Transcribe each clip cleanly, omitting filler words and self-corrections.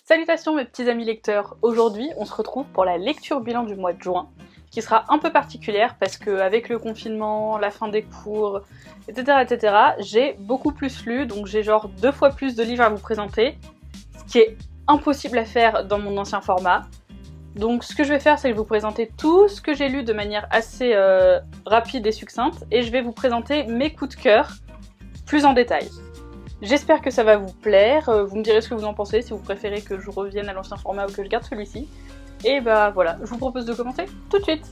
Salutations mes petits amis lecteurs, aujourd'hui on se retrouve pour la lecture bilan du mois de juin, qui sera un peu particulière parce qu'avec le confinement, la fin des cours, etc. j'ai beaucoup plus lu, donc j'ai genre 2 fois plus de livres à vous présenter, ce qui est impossible à faire dans mon ancien format. Donc ce que je vais faire, c'est que je vais vous présenter tout ce que j'ai lu de manière assez rapide et succincte, et je vais vous présenter mes coups de cœur plus en détail. J'espère que ça va vous plaire, vous me direz ce que vous en pensez, si vous préférez que je revienne à l'ancien format ou que je garde celui-ci. Et bah voilà, je vous propose de commencer tout de suite.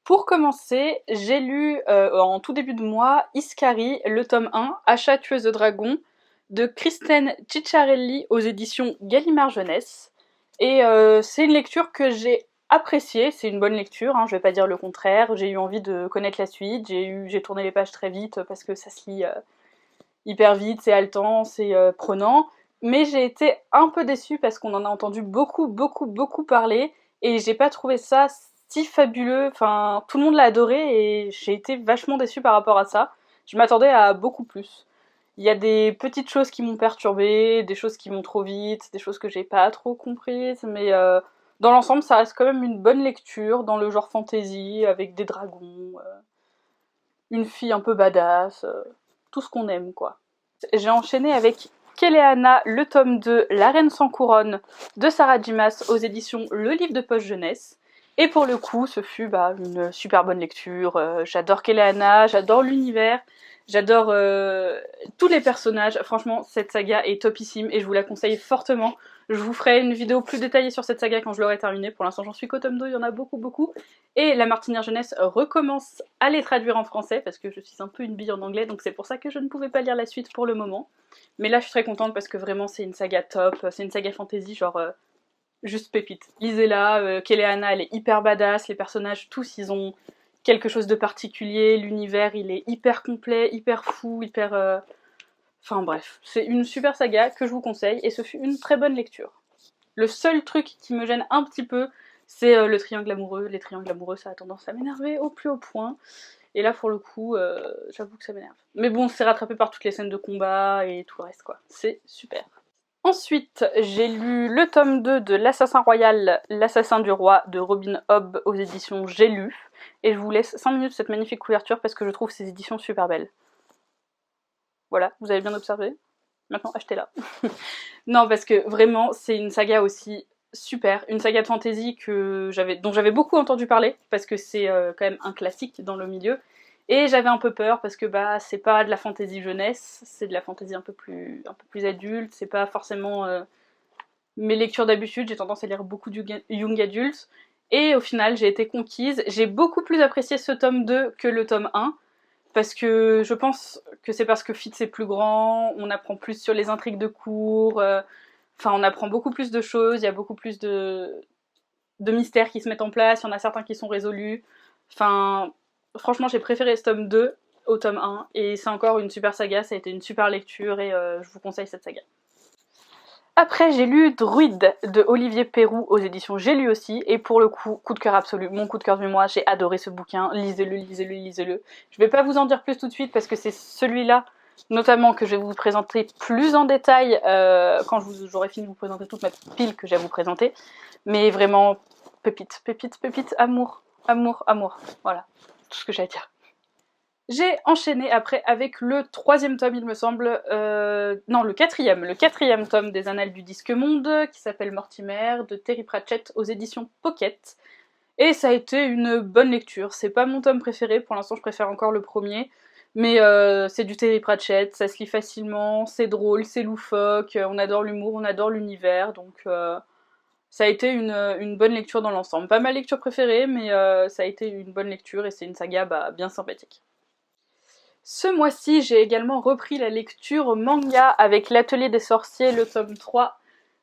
Pour commencer, j'ai lu en tout début de mois Iskari, le tome 1, Achat tueuse de dragon, de Kristen Cicciarelli aux éditions Gallimard Jeunesse. Et c'est une lecture que j'ai appréciée, c'est une bonne lecture, hein, je vais pas dire le contraire, j'ai eu envie de connaître la suite, j'ai tourné les pages très vite parce que ça se lit hyper vite, c'est haletant, c'est prenant, mais j'ai été un peu déçue parce qu'on en a entendu beaucoup parler, et j'ai pas trouvé ça si fabuleux, enfin tout le monde l'a adoré et j'ai été vachement déçue par rapport à ça. Je m'attendais à beaucoup plus. Il y a des petites choses qui m'ont perturbée, des choses qui vont trop vite, des choses que j'ai pas trop comprises, mais dans l'ensemble ça reste quand même une bonne lecture dans le genre fantasy, avec des dragons, une fille un peu badass, tout ce qu'on aime quoi. J'ai enchaîné avec Kéléana, le tome 2, La Reine sans couronne de Sarah J. Maas aux éditions Le Livre de Poche Jeunesse. Et pour le coup, ce fut une super bonne lecture. J'adore Kéléana, j'adore l'univers, j'adore tous les personnages. Franchement, cette saga est topissime et je vous la conseille fortement. Je vous ferai une vidéo plus détaillée sur cette saga quand je l'aurai terminée. Pour l'instant, j'en suis qu'au tome 2, il y en a beaucoup. Et La Martinière Jeunesse recommence à les traduire en français parce que je suis un peu une bille en anglais, donc c'est pour ça que je ne pouvais pas lire la suite pour le moment. Mais là, je suis très contente parce que vraiment, c'est une saga top, c'est une saga fantasy, genre juste pépite. Lisez-la, Kéléana, elle est hyper badass, les personnages, tous, ils ont quelque chose de particulier, l'univers, il est hyper complet, hyper fou, hyper... Enfin bref, c'est une super saga que je vous conseille, et ce fut une très bonne lecture. Le seul truc qui me gêne un petit peu, c'est le triangle amoureux. Les triangles amoureux, ça a tendance à m'énerver au plus haut point. Et là, pour le coup, j'avoue que ça m'énerve. Mais bon, c'est rattrapé par toutes les scènes de combat et tout le reste, quoi. C'est super. Ensuite, j'ai lu le tome 2 de L'Assassin Royal, l'Assassin du Roi de Robin Hobb aux éditions J'ai lu. Et je vous laisse 5 minutes cette magnifique couverture parce que je trouve ces éditions super belles. Voilà, vous avez bien observé. Maintenant, achetez-la. Non, parce que vraiment, c'est une saga aussi super, une saga de fantasy dont j'avais beaucoup entendu parler, parce que c'est quand même un classique dans le milieu, et j'avais un peu peur, parce que c'est pas de la fantasy jeunesse, c'est de la fantasy un peu plus adulte, c'est pas forcément mes lectures d'habitude, j'ai tendance à lire beaucoup du young adult, et au final, j'ai été conquise, j'ai beaucoup plus apprécié ce tome 2 que le tome 1, parce que je pense que c'est parce que Fitz est plus grand, on apprend plus sur les intrigues de cours, enfin on apprend beaucoup plus de choses, il y a beaucoup plus de mystères qui se mettent en place, il y en a certains qui sont résolus. Enfin, franchement j'ai préféré ce tome 2 au tome 1, et c'est encore une super saga, ça a été une super lecture, et je vous conseille cette saga. Après, j'ai lu Druide de Olivier Perroux aux éditions J'ai lu aussi, et pour le coup, coup de cœur absolu, mon coup de cœur du mois, j'ai adoré ce bouquin, lisez-le. Je vais pas vous en dire plus tout de suite parce que c'est celui-là, notamment, que je vais vous présenter plus en détail quand j'aurai fini de vous présenter toute ma pile que j'ai à vous présenter, mais vraiment, pépite, amour, voilà, tout ce que j'ai à dire. J'ai enchaîné après avec le 3e tome, il me semble, non, le 4e tome des Annales du Disque Monde, qui s'appelle Mortimer, de Terry Pratchett aux éditions Pocket. Et ça a été une bonne lecture. C'est pas mon tome préféré, pour l'instant je préfère encore le premier, mais c'est du Terry Pratchett, ça se lit facilement, c'est drôle, c'est loufoque, on adore l'humour, on adore l'univers, donc ça a été une bonne lecture dans l'ensemble. Pas ma lecture préférée, mais ça a été une bonne lecture et c'est une saga bien sympathique. Ce mois-ci, j'ai également repris la lecture manga avec l'Atelier des Sorciers, le tome 3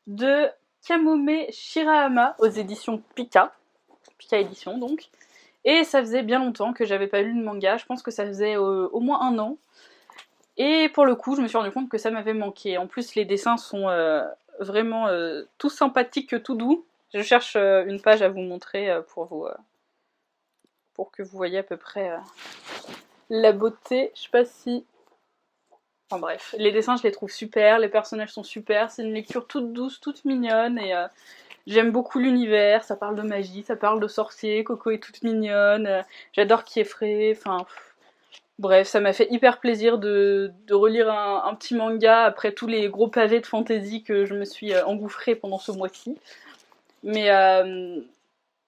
de Kamome Shirahama aux éditions Pika Édition donc. Et ça faisait bien longtemps que j'avais pas lu de manga, je pense que ça faisait au moins 1 an. Et pour le coup, je me suis rendu compte que ça m'avait manqué. En plus, les dessins sont vraiment tout sympathiques, tout doux. Je cherche une page à vous montrer pour vous pour que vous voyez à peu près la beauté. Je sais pas si... Enfin bref, les dessins je les trouve super, les personnages sont super, c'est une lecture toute douce, toute mignonne et j'aime beaucoup l'univers, ça parle de magie, ça parle de sorciers, Coco est toute mignonne, j'adore Kiefré, enfin... Bref, ça m'a fait hyper plaisir de relire un petit manga après tous les gros pavés de fantasy que je me suis engouffrée pendant ce mois-ci. Mais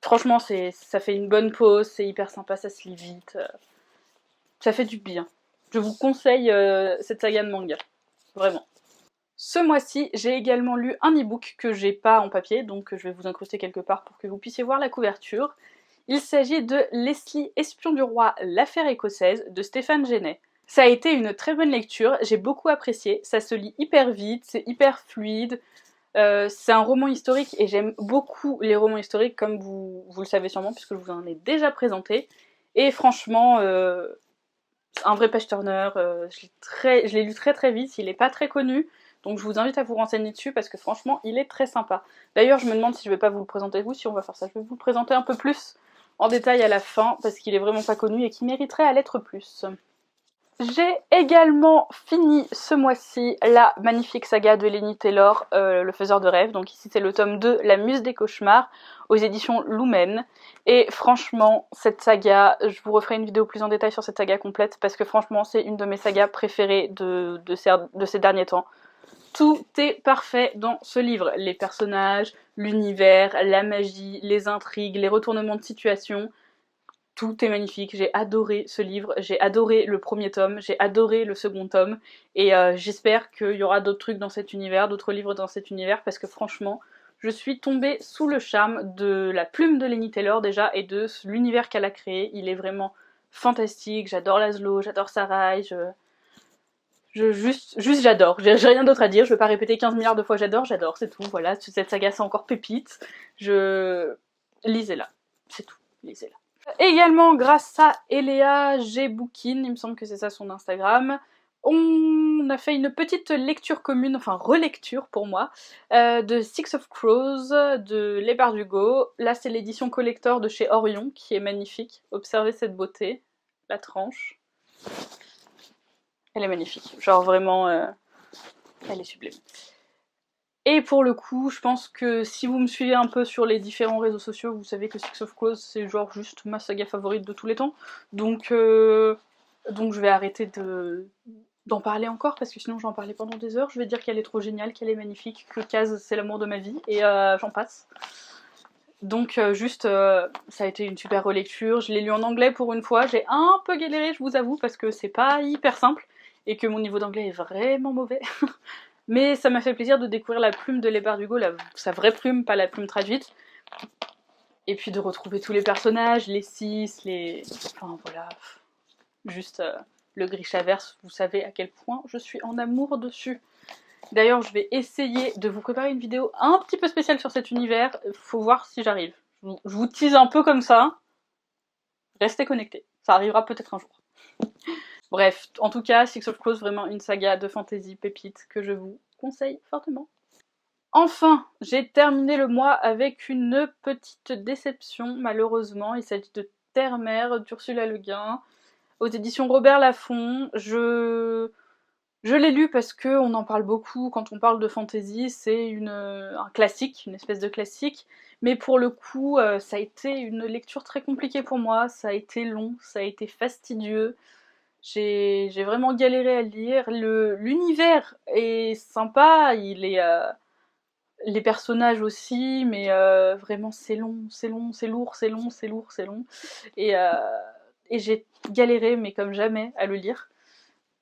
franchement, ça fait une bonne pause, c'est hyper sympa, ça se lit vite, ça fait du bien. Je vous conseille cette saga de manga, vraiment. Ce mois-ci, j'ai également lu un e-book que j'ai pas en papier, donc je vais vous incruster quelque part pour que vous puissiez voir la couverture. Il s'agit de Leslie, espion du roi, l'affaire écossaise de Stéphane Genet. Ça a été une très bonne lecture, j'ai beaucoup apprécié, ça se lit hyper vite, c'est hyper fluide, c'est un roman historique et j'aime beaucoup les romans historiques comme vous le savez sûrement puisque je vous en ai déjà présenté. Et franchement, un vrai page-turner, je l'ai lu très très vite, il est pas très connu, donc je vous invite à vous renseigner dessus parce que franchement il est très sympa. D'ailleurs je me demande si je vais pas vous le présenter vous, si on va faire ça, je vais vous le présenter un peu plus en détail à la fin parce qu'il est vraiment pas connu et qu'il mériterait à l'être plus. J'ai également fini ce mois-ci la magnifique saga de Lenny Taylor, Le Faiseur de Rêves. Donc ici c'est le tome 2, La Muse des Cauchemars, aux éditions Lumen. Et franchement, cette saga, je vous referai une vidéo plus en détail sur cette saga complète, parce que franchement c'est une de mes sagas préférées de ces derniers temps. Tout est parfait dans ce livre. Les personnages, l'univers, la magie, les intrigues, les retournements de situation... Tout est magnifique, j'ai adoré ce livre, j'ai adoré le premier tome, j'ai adoré le second tome, et j'espère qu'il y aura d'autres trucs dans cet univers, d'autres livres dans cet univers, parce que franchement, je suis tombée sous le charme de la plume de Lenny Taylor déjà, et de l'univers qu'elle a créé. Il est vraiment fantastique, j'adore Laszlo, j'adore Sarai, juste j'adore, j'ai rien d'autre à dire, je vais pas répéter 15 milliards de fois j'adore, c'est tout, voilà, cette saga c'est encore pépite, lisez-la, c'est tout, lisez-la. Également, grâce à Eléa G. Bookin, il me semble que c'est ça son Instagram, on a fait une petite lecture commune, enfin relecture pour moi, de Six of Crows de Les Bardugo. Là, c'est l'édition collector de chez Orion qui est magnifique. Observez cette beauté, la tranche. Elle est magnifique, genre vraiment, elle est sublime. Et pour le coup, je pense que si vous me suivez un peu sur les différents réseaux sociaux, vous savez que Six of Crows c'est genre juste ma saga favorite de tous les temps. Donc je vais arrêter d'en parler encore parce que sinon j'en parlais pendant des heures. Je vais dire qu'elle est trop géniale, qu'elle est magnifique, que Kaz c'est l'amour de ma vie et j'en passe. Donc ça a été une super relecture. Je l'ai lu en anglais pour une fois. J'ai un peu galéré, je vous avoue, parce que c'est pas hyper simple et que mon niveau d'anglais est vraiment mauvais. Mais ça m'a fait plaisir de découvrir la plume de Les Bardugo, sa vraie plume, pas la plume traduite. Et puis de retrouver tous les personnages, les six, enfin voilà. Juste le Grishaverse, vous savez à quel point je suis en amour dessus. D'ailleurs, je vais essayer de vous préparer une vidéo un petit peu spéciale sur cet univers. Faut voir si j'arrive. Je vous tease un peu comme ça. Restez connectés. Ça arrivera peut-être un jour. Bref, en tout cas, Six of Crows, vraiment une saga de fantasy pépite que je vous conseille fortement. Enfin, j'ai terminé le mois avec une petite déception, malheureusement. Il s'agit de Terre-Mère d'Ursula Le Guin, aux éditions Robert Laffont. Je l'ai lu parce qu'on en parle beaucoup quand on parle de fantasy, c'est un classique, une espèce de classique, mais pour le coup, ça a été une lecture très compliquée pour moi, ça a été long, ça a été fastidieux, j'ai vraiment galéré à le lire. L'univers est sympa, les personnages aussi, mais vraiment c'est long, c'est long, c'est lourd, c'est long, c'est lourd, c'est long, et, euh, et j'ai galéré, mais comme jamais, à le lire.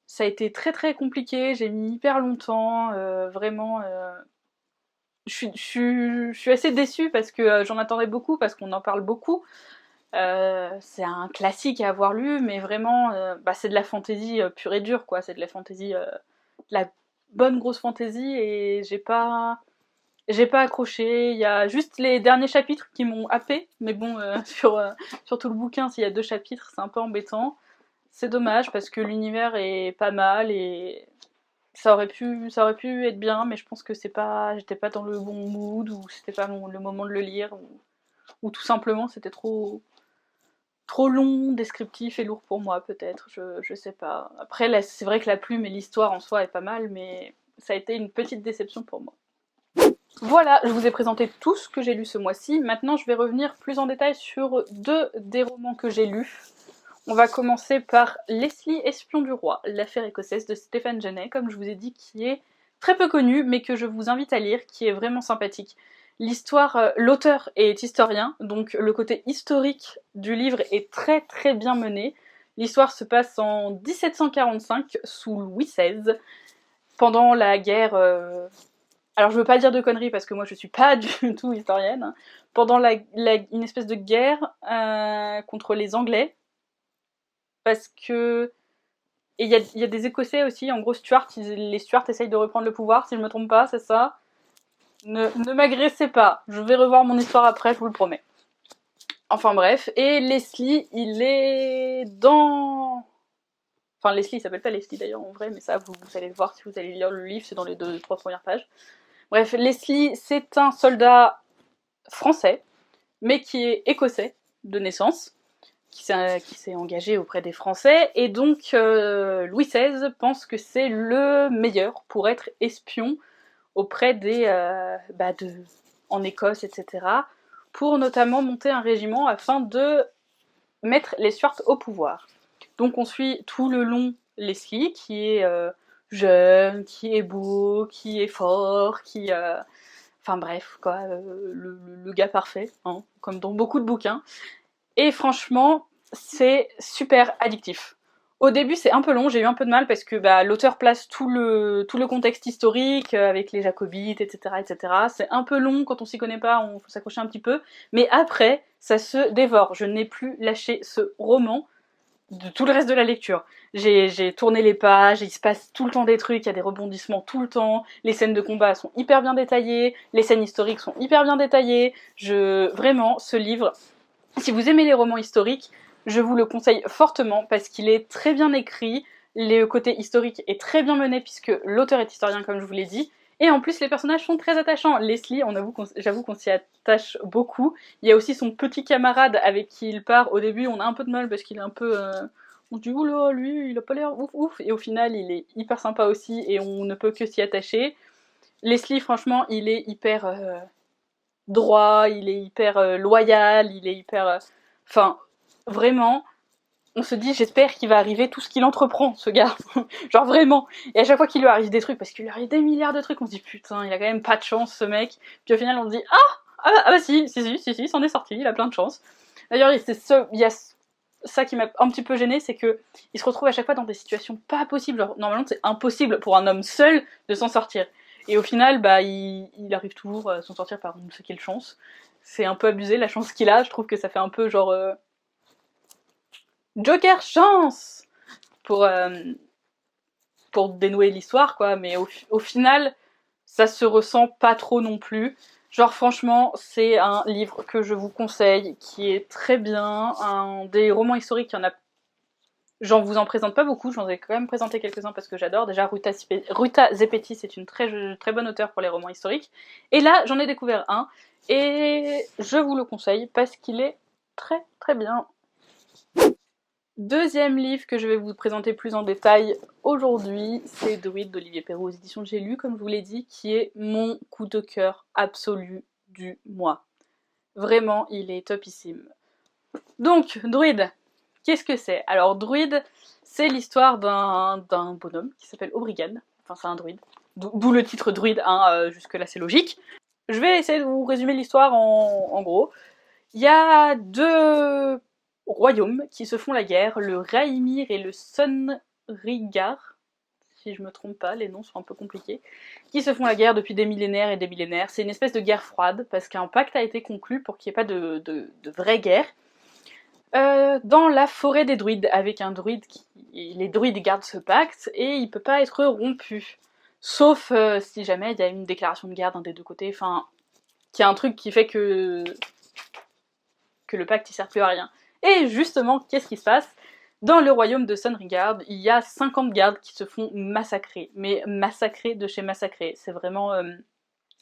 Ça a été très très compliqué, j'ai mis hyper longtemps, vraiment. Je suis assez déçue parce que j'en attendais beaucoup, parce qu'on en parle beaucoup. C'est un classique à avoir lu, mais vraiment, c'est de la fantaisie pure et dure, quoi. C'est de la fantaisie, de la bonne grosse fantaisie, et j'ai pas accroché. Il y a juste les derniers chapitres qui m'ont happé, mais bon, sur tout le bouquin, s'il y a 2 chapitres, c'est un peu embêtant. C'est dommage parce que l'univers est pas mal et ça aurait pu être bien, mais je pense que j'étais pas dans le bon mood, ou c'était pas le moment de le lire, ou tout simplement c'était trop trop long, descriptif et lourd pour moi peut-être, je sais pas. Après là, c'est vrai que la plume et l'histoire en soi est pas mal, mais ça a été une petite déception pour moi. Voilà, je vous ai présenté tout ce que j'ai lu ce mois-ci. Maintenant, je vais revenir plus en détail sur 2 des romans que j'ai lus. On va commencer par Leslie, espion du roi, l'affaire écossaise de Stéphane Genet, comme je vous ai dit, qui est très peu connu, mais que je vous invite à lire, qui est vraiment sympathique. L'histoire, l'auteur est historien, donc le côté historique du livre est très très bien mené. L'histoire se passe en 1745, sous Louis XVI, pendant la guerre... Alors je veux pas dire de conneries parce que moi je suis pas du tout historienne. Hein. Pendant une espèce de guerre contre les Anglais, parce que... Et il y a des Écossais aussi, en gros Stuart, les Stuarts essayent de reprendre le pouvoir, si je me trompe pas, c'est ça. Ne m'agressez pas, je vais revoir mon histoire après, je vous le promets. Enfin bref, et Leslie, il est dans... Enfin Leslie, il s'appelle pas Leslie d'ailleurs en vrai, mais ça vous allez le voir si vous allez lire le livre, c'est dans les 2-3 premières pages. Bref, Leslie, c'est un soldat français, mais qui est écossais de naissance, qui s'est engagé auprès des Français, et donc Louis XVI pense que c'est le meilleur pour être espion auprès des... en Écosse, etc., pour notamment monter un régiment afin de mettre les Stuarts au pouvoir. Donc on suit tout le long Leslie, qui est jeune, qui est beau, qui est fort, qui... Enfin bref, quoi, le gars parfait, hein, comme dans beaucoup de bouquins. Et franchement, c'est super addictif. Au début, c'est un peu long, j'ai eu un peu de mal parce que l'auteur place tout le contexte historique avec les jacobites, etc., etc. C'est un peu long quand on s'y connaît pas, on faut s'accrocher un petit peu. Mais après, ça se dévore. Je n'ai plus lâché ce roman de tout le reste de la lecture. J'ai tourné les pages, il se passe tout le temps des trucs, il y a des rebondissements tout le temps, les scènes de combat sont hyper bien détaillées, les scènes historiques sont hyper bien détaillées. Vraiment, ce livre, si vous aimez les romans historiques, je vous le conseille fortement parce qu'il est très bien écrit, le côté historique est très bien mené puisque l'auteur est historien comme je vous l'ai dit, et en plus les personnages sont très attachants. Leslie, j'avoue qu'on s'y attache beaucoup. Il y a aussi son petit camarade avec qui il part. Au début on a un peu de mal parce qu'il est un peu... On se dit oula, lui il a pas l'air ouf ouf, et au final il est hyper sympa aussi et on ne peut que s'y attacher. Leslie franchement il est hyper... droit, il est hyper loyal, il est hyper... Enfin, vraiment, on se dit, j'espère qu'il va arriver tout ce qu'il entreprend, ce gars. Genre vraiment. Et à chaque fois qu'il lui arrive des trucs, parce qu'il lui arrive des milliards de trucs, on se dit, putain, il a quand même pas de chance, ce mec. Puis au final, on se dit, si, s'en est sorti, il a plein de chance. D'ailleurs, il y a ça qui m'a un petit peu gêné, c'est que il se retrouve à chaque fois dans des situations pas possibles. Genre, normalement, c'est impossible pour un homme seul de s'en sortir. Et au final, il arrive toujours à s'en sortir par on ne sait quelle chance. C'est un peu abusé la chance qu'il a, je trouve que ça fait un peu genre... Joker chance pour dénouer l'histoire, quoi, mais au final, ça se ressent pas trop non plus. Genre franchement, c'est un livre que je vous conseille, qui est très bien, des romans historiques, il y en a... J'en vous en présente pas beaucoup, j'en ai quand même présenté quelques-uns parce que j'adore. Déjà, Ruta Zepetti, c'est une très bonne auteure pour les romans historiques. Et là, j'en ai découvert un, et je vous le conseille parce qu'il est très très bien. Deuxième livre que je vais vous présenter plus en détail aujourd'hui, c'est Druide d'Olivier Perrault aux éditions J'ai lu, comme je vous l'ai dit, qui est mon coup de cœur absolu du mois. Vraiment, il est topissime. Donc, Druide, qu'est-ce que c'est? Alors, Druide, c'est l'histoire d'un bonhomme qui s'appelle Obrigan, enfin c'est un druide, d'où le titre Druide, hein, jusque-là c'est logique. Je vais essayer de vous résumer l'histoire en gros. Il y a 2 royaumes qui se font la guerre, le Raimir et le Sonrigar, si je me trompe pas, les noms sont un peu compliqués, qui se font la guerre depuis des millénaires et des millénaires. C'est une espèce de guerre froide, parce qu'un pacte a été conclu pour qu'il n'y ait pas de vraie guerre. Dans la forêt des druides, avec un druide les druides gardent ce pacte, et il peut pas être rompu. Sauf si jamais il y a une déclaration de guerre d'un des 2 côtés, enfin, qu'il y a un truc qui fait que le pacte il sert plus à rien. Et justement, qu'est-ce qui se passe? Dans le royaume de Sonrigard, il y a 50 gardes qui se font massacrer. Mais massacrer de chez massacrer. C'est vraiment...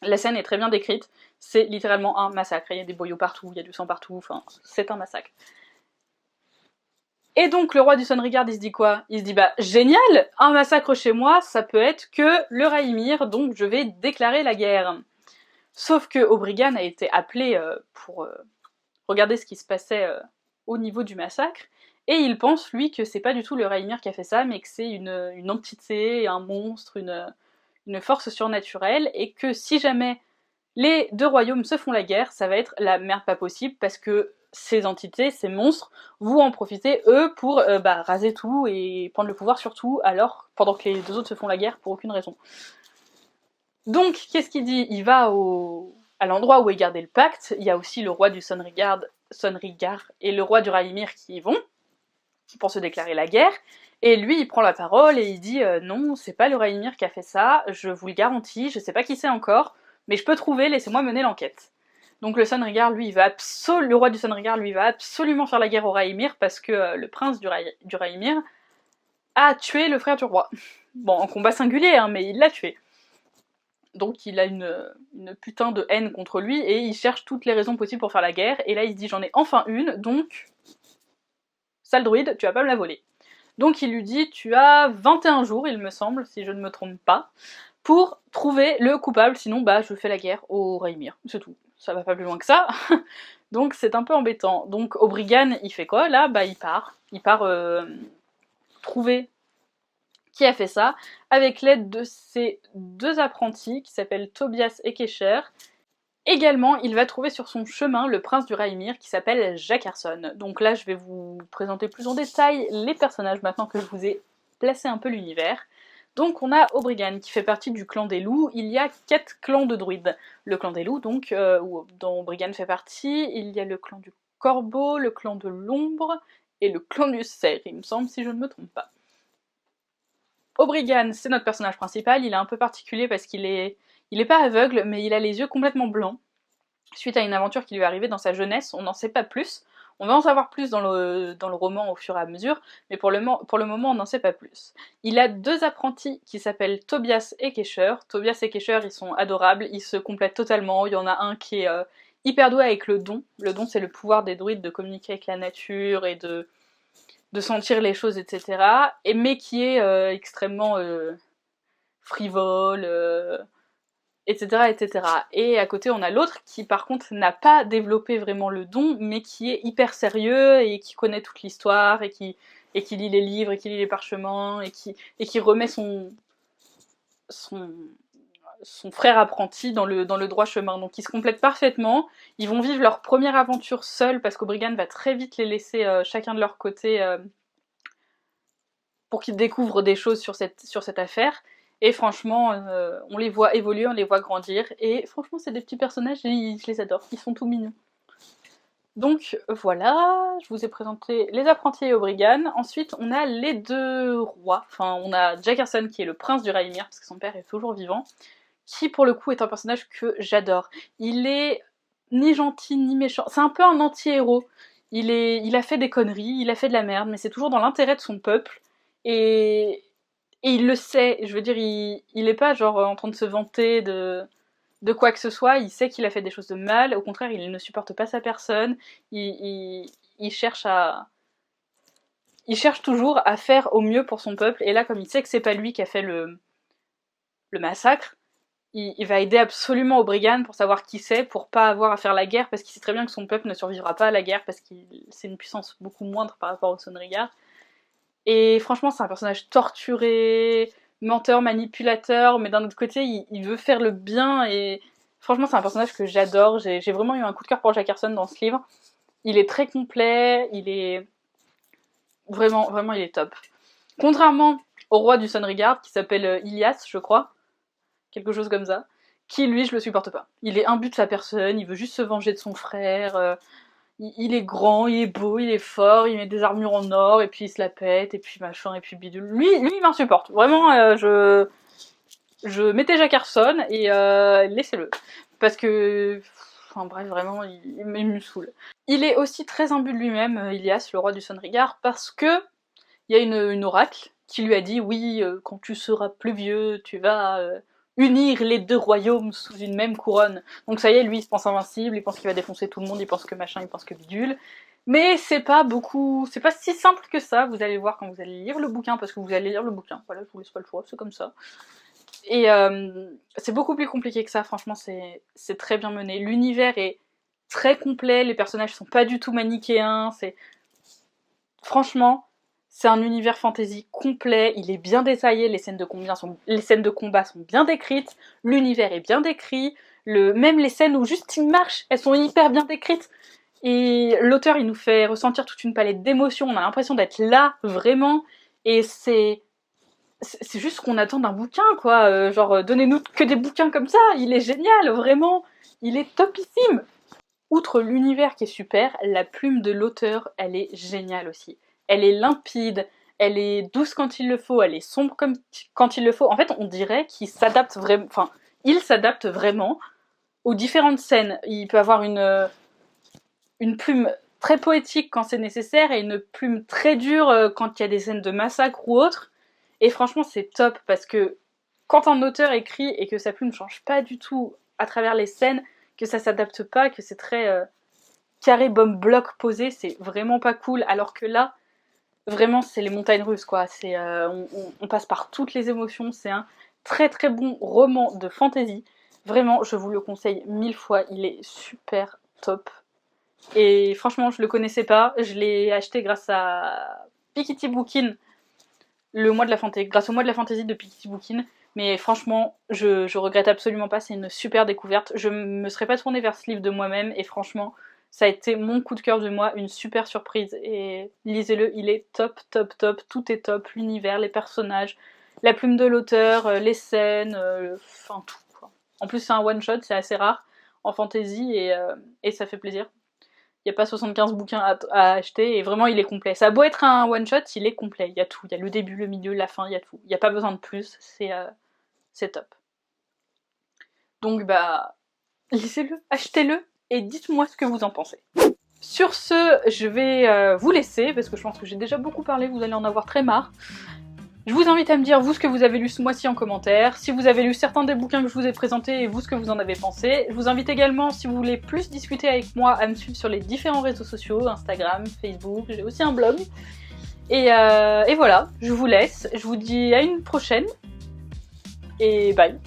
La scène est très bien décrite. C'est littéralement un massacre. Il y a des boyaux partout, il y a du sang partout. Enfin, c'est un massacre. Et donc le roi du Sonrigard, il se dit quoi? Il se dit bah génial, un massacre chez moi, ça peut être que le Raimir, donc je vais déclarer la guerre. Sauf que Obrigan a été appelé pour regarder ce qui se passait au niveau du massacre, et il pense lui que c'est pas du tout le Raimir qui a fait ça, mais que c'est une entité, un monstre, une force surnaturelle, et que si jamais les deux royaumes se font la guerre, ça va être la merde pas possible, parce que ces entités, ces monstres, vont en profiter, eux, pour raser tout et prendre le pouvoir sur tout, alors, pendant que les deux autres se font la guerre pour aucune raison. Donc, qu'est-ce qu'il dit? Il va à l'endroit où est gardé le pacte, il y a aussi le roi du Sonrigard et le roi du Raimir qui y vont, pour se déclarer la guerre, et lui, il prend la parole et il dit non, c'est pas le Raimir qui a fait ça, je vous le garantis, je sais pas qui c'est encore, mais je peux trouver, laissez-moi mener l'enquête. Donc le Sonrigard, lui, le roi du Sonrigard, lui, va absolument faire la guerre au Raimir parce que le prince du Raimir a tué le frère du roi. Bon, en combat singulier, hein, mais il l'a tué. Donc il a une putain de haine contre lui et il cherche toutes les raisons possibles pour faire la guerre. Et là, il se dit j'en ai enfin une, donc sale druide, tu vas pas me la voler. Donc il lui dit tu as 21 jours, il me semble, si je ne me trompe pas, pour trouver le coupable, sinon bah je fais la guerre au Raimir, c'est tout. Ça va pas plus loin que ça. Donc c'est un peu embêtant. Donc Obrigan, il fait quoi là? Bah il part trouver qui a fait ça, avec l'aide de ses deux apprentis qui s'appellent Tobias et Kesher. Également, il va trouver sur son chemin le prince du Raimir qui s'appelle Jackarson. Donc là, je vais vous présenter plus en détail les personnages maintenant que je vous ai placé un peu l'univers. Donc on a Obrigan qui fait partie du clan des loups. Il y a 4 clans de druides. Le clan des loups, donc, dont Obrigan fait partie. Il y a le clan du corbeau, le clan de l'ombre et le clan du cerf, il me semble, si je ne me trompe pas. Obrigan, c'est notre personnage principal. Il est un peu particulier parce qu'il est pas aveugle, mais il a les yeux complètement blancs. Suite à une aventure qui lui est arrivée dans sa jeunesse, on n'en sait pas plus. On va en savoir plus dans le roman au fur et à mesure, mais pour le moment, on n'en sait pas plus. Il a 2 apprentis qui s'appellent Tobias et Kesher. Tobias et Kesher, ils sont adorables, ils se complètent totalement. Il y en a un qui est hyper doué avec le don. Le don, c'est le pouvoir des druides de communiquer avec la nature et de sentir les choses, etc. Mais qui est extrêmement frivole, etc., etc. Et à côté, on a l'autre qui, par contre, n'a pas développé vraiment le don, mais qui est hyper sérieux et qui connaît toute l'histoire et qui lit les livres et qui lit les parchemins et qui remet son frère apprenti dans le droit chemin. Donc ils se complètent parfaitement. Ils vont vivre leur première aventure seuls parce qu'Obrigan va très vite les laisser chacun de leur côté pour qu'ils découvrent des choses sur cette affaire. Et franchement, on les voit évoluer, on les voit grandir. Et franchement, c'est des petits personnages, je les adore. Ils sont tout mignons. Donc voilà, je vous ai présenté les apprentis et Obrigan. Ensuite, on a les 2 rois. Enfin, on a Jackarson qui est le prince du Raimir, parce que son père est toujours vivant, qui pour le coup est un personnage que j'adore. Il est ni gentil ni méchant. C'est un peu un anti-héros. Il a fait des conneries, il a fait de la merde, mais c'est toujours dans l'intérêt de son peuple. Et il le sait, je veux dire, il est pas genre en train de se vanter de quoi que ce soit, il sait qu'il a fait des choses de mal, au contraire, il ne supporte pas sa personne, il cherche toujours à faire au mieux pour son peuple, et là, comme il sait que c'est pas lui qui a fait le massacre, il va aider absolument Obrigan pour savoir qui c'est, pour pas avoir à faire la guerre, parce qu'il sait très bien que son peuple ne survivra pas à la guerre, parce que c'est une puissance beaucoup moindre par rapport au Sonrigard. Et franchement, c'est un personnage torturé, menteur, manipulateur, mais d'un autre côté, il veut faire le bien, et franchement, c'est un personnage que j'adore. J'ai vraiment eu un coup de cœur pour Jackarson dans ce livre. Il est très complet, il est... Vraiment, vraiment, il est top. Contrairement au roi du Sonrigard, qui s'appelle Ilias, je crois, quelque chose comme ça, qui, lui, je le supporte pas. Il est imbu de sa personne, il veut juste se venger de son frère... il est grand, il est beau, il est fort, il met des armures en or, et puis il se la pète, et puis machin, et puis bidule. Lui il m'insupporte. Vraiment, je mettais Jackarson, et laissez-le. Parce que... Enfin bref, vraiment, il me saoule. Il est aussi très imbu de lui-même, Ilias, le roi du Sonrigard, parce que il y a une oracle qui lui a dit « Oui, quand tu seras plus vieux, tu vas... unir les 2 royaumes sous une même couronne. » Donc ça y est, lui, il se pense invincible, il pense qu'il va défoncer tout le monde, il pense que machin, il pense que bidule. Mais c'est pas si simple que ça, vous allez voir quand vous allez lire le bouquin, parce que vous allez lire le bouquin, voilà, je vous laisse pas le choix, c'est comme ça. Et c'est beaucoup plus compliqué que ça, franchement, c'est très bien mené. L'univers est très complet, les personnages sont pas du tout manichéens, franchement, c'est un univers fantasy complet, il est bien détaillé, les scènes de combat sont bien décrites, l'univers est bien décrit, même les scènes où juste il marche, elles sont hyper bien décrites. Et l'auteur, il nous fait ressentir toute une palette d'émotions, on a l'impression d'être là, vraiment, et c'est juste ce qu'on attend d'un bouquin, quoi. Donnez-nous que des bouquins comme ça, il est génial, vraiment, il est topissime. Outre l'univers qui est super, la plume de l'auteur, elle est géniale aussi. Elle est limpide, elle est douce quand il le faut, elle est sombre quand il le faut. En fait, on dirait qu'il s'adapte vraiment, il s'adapte vraiment aux différentes scènes. Il peut avoir une plume très poétique quand c'est nécessaire et une plume très dure quand il y a des scènes de massacre ou autre. Et franchement, c'est top parce que quand un auteur écrit et que sa plume ne change pas du tout à travers les scènes, que ça s'adapte pas, que c'est très carré, bombe, bloc posé, c'est vraiment pas cool. Alors que là, vraiment, c'est les montagnes russes, quoi. On passe par toutes les émotions. C'est un très très bon roman de fantasy. Vraiment, je vous le conseille 1000 fois. Il est super top. Et franchement, je le connaissais pas. Je l'ai acheté grâce à Piketty Bookin, grâce au mois de la fantasy de Piketty Bookin. Mais franchement, je regrette absolument pas. C'est une super découverte. Je me serais pas tournée vers ce livre de moi-même. Et franchement, ça a été mon coup de cœur du mois. Une super surprise. Et lisez-le, il est top, top, top. Tout est top. L'univers, les personnages, la plume de l'auteur, les scènes, enfin tout, quoi. En plus, c'est un one-shot, c'est assez rare en fantasy et ça fait plaisir. Il n'y a pas 75 bouquins à acheter et vraiment il est complet. Ça a beau être un one shot, il est complet. Il y a tout. Il y a le début, le milieu, la fin, il y a tout. Il n'y a pas besoin de plus. C'est top. Donc bah, lisez-le, achetez-le et dites-moi ce que vous en pensez. Sur ce, je vais vous laisser parce que je pense que j'ai déjà beaucoup parlé, vous allez en avoir très marre. Je vous invite à me dire vous ce que vous avez lu ce mois-ci en commentaire, si vous avez lu certains des bouquins que je vous ai présentés et vous ce que vous en avez pensé. Je vous invite également, si vous voulez plus discuter avec moi, à me suivre sur les différents réseaux sociaux, Instagram, Facebook, j'ai aussi un blog. Et voilà, je vous laisse, je vous dis à une prochaine, et bye.